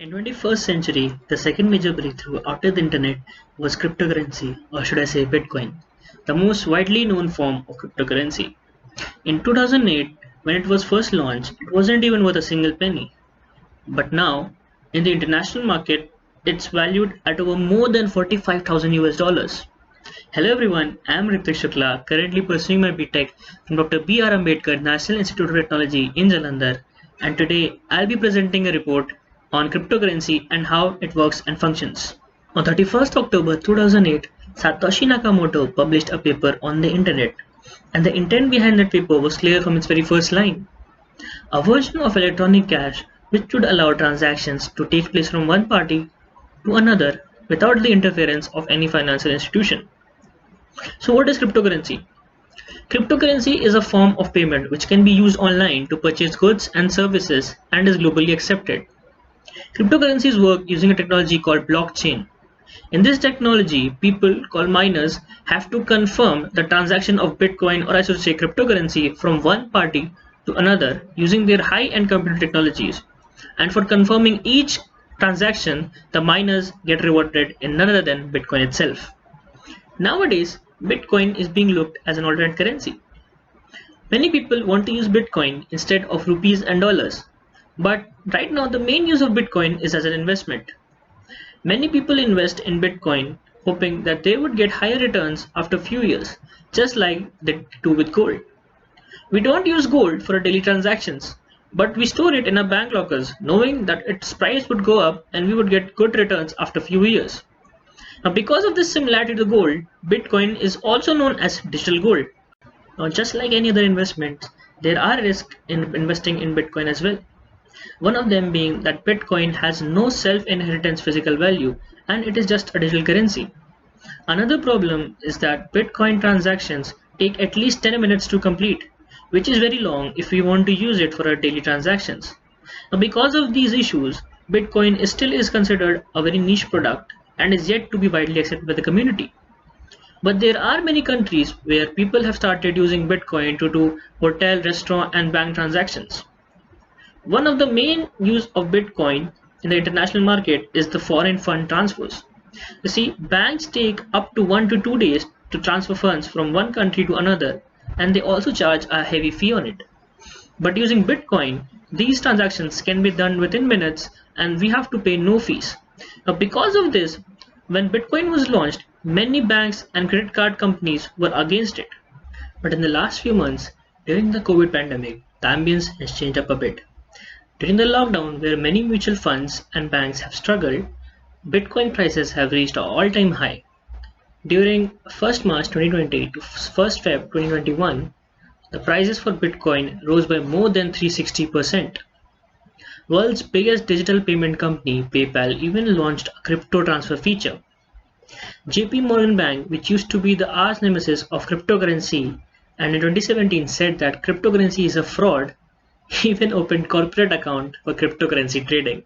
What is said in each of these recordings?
In 21st century, the second major breakthrough after the internet was cryptocurrency, or should I say Bitcoin, the most widely known form of cryptocurrency. In 2008, when it was first launched, it wasn't even worth a single penny. But now, in the international market, it's valued at over more than 45,000 US dollars. Hello everyone, I am Ritvik Shukla, currently pursuing my BTech from Dr. B.R. Ambedkar National Institute of Technology in Jalandhar, and today I'll be presenting a report on cryptocurrency and how it works and functions. On 31st October 2008, Satoshi Nakamoto published a paper on the internet, and the intent behind that paper was clear from its very first line. A version of electronic cash which would allow transactions to take place from one party to another without the interference of any financial institution. So what is cryptocurrency? Cryptocurrency is a form of payment which can be used online to purchase goods and services and is globally accepted. Cryptocurrencies work using a technology called blockchain. In this technology, people called miners have to confirm the transaction of Bitcoin, or I should say cryptocurrency, from one party to another using their high-end computer technologies. And for confirming each transaction, the miners get rewarded in none other than Bitcoin itself. Nowadays, Bitcoin is being looked as an alternate currency. Many people want to use Bitcoin instead of rupees and dollars. But right now, the main use of Bitcoin is as an investment. Many people invest in Bitcoin hoping that they would get higher returns after a few years, just like they do with gold. We don't use gold for our daily transactions, but we store it in our bank lockers, knowing that its price would go up and we would get good returns after a few years. Now, because of this similarity to gold, Bitcoin is also known as digital gold. Now, just like any other investment, there are risks in investing in Bitcoin as well. One of them being that Bitcoin has no self-inheritance physical value and it is just a digital currency. Another problem is that Bitcoin transactions take at least 10 minutes to complete, which is very long if we want to use it for our daily transactions. Now, because of these issues, Bitcoin still is considered a very niche product and is yet to be widely accepted by the community. But there are many countries where people have started using Bitcoin to do hotel, restaurant, and bank transactions. One of the main use of Bitcoin in the international market is the foreign fund transfers. You see, banks take up to 1 to 2 days to transfer funds from one country to another, and they also charge a heavy fee on it. But using Bitcoin, these transactions can be done within minutes and we have to pay no fees. Now, because of this, when Bitcoin was launched, many banks and credit card companies were against it. But in the last few months, during the COVID pandemic, the ambience has changed up a bit. During the lockdown, where many mutual funds and banks have struggled, Bitcoin prices have reached an all-time high. During 1st March 2020 to 1st Feb 2021, the prices for Bitcoin rose by more than 360%. World's biggest digital payment company, PayPal, even launched a crypto transfer feature. JP Morgan Bank, which used to be the arch nemesis of cryptocurrency, and in 2017 said that cryptocurrency is a fraud, even opened corporate account for cryptocurrency trading.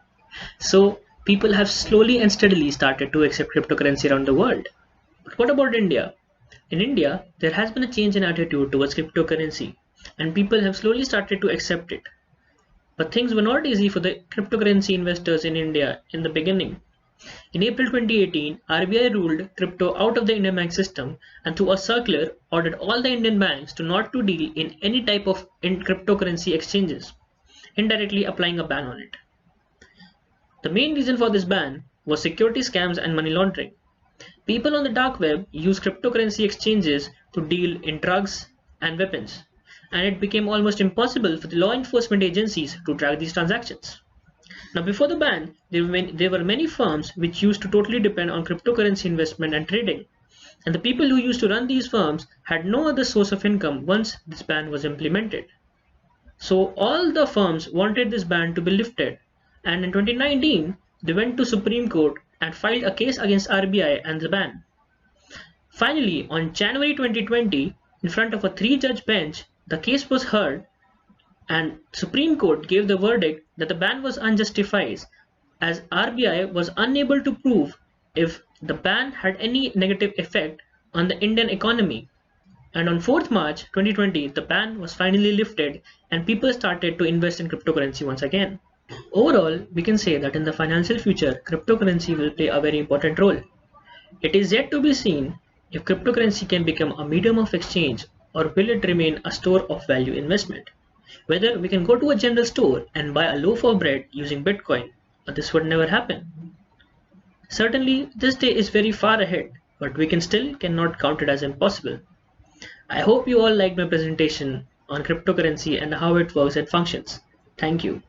So people have slowly and steadily started to accept cryptocurrency around the world. But what about India? In India, there has been a change in attitude towards cryptocurrency, and people have slowly started to accept it. But things were not easy for the cryptocurrency investors in India in the beginning. In April 2018, RBI ruled crypto out of the Indian bank system and through a circular ordered all the Indian banks to not to deal in any type of cryptocurrency exchanges, indirectly applying a ban on it. The main reason for this ban was security scams and money laundering. People on the dark web use cryptocurrency exchanges to deal in drugs and weapons, and it became almost impossible for the law enforcement agencies to track these transactions. Now, before the ban, there were many firms which used to totally depend on cryptocurrency investment and trading. And the people who used to run these firms had no other source of income once this ban was implemented. So all the firms wanted this ban to be lifted. And in 2019, they went to Supreme Court and filed a case against RBI and the ban. Finally, on January 2020, in front of a 3-judge bench, the case was heard and Supreme Court gave the verdict that the ban was unjustified as RBI was unable to prove if the ban had any negative effect on the Indian economy. And on 4th March 2020, the ban was finally lifted and people started to invest in cryptocurrency once again. Overall, we can say that in the financial future, cryptocurrency will play a very important role. It is yet to be seen if cryptocurrency can become a medium of exchange or will it remain a store of value investment. Whether we can go to a general store and buy a loaf of bread using Bitcoin, or this would never happen. Certainly, this day is very far ahead, but we can still cannot count it as impossible. I hope you all liked my presentation on cryptocurrency and how it works and functions. Thank you.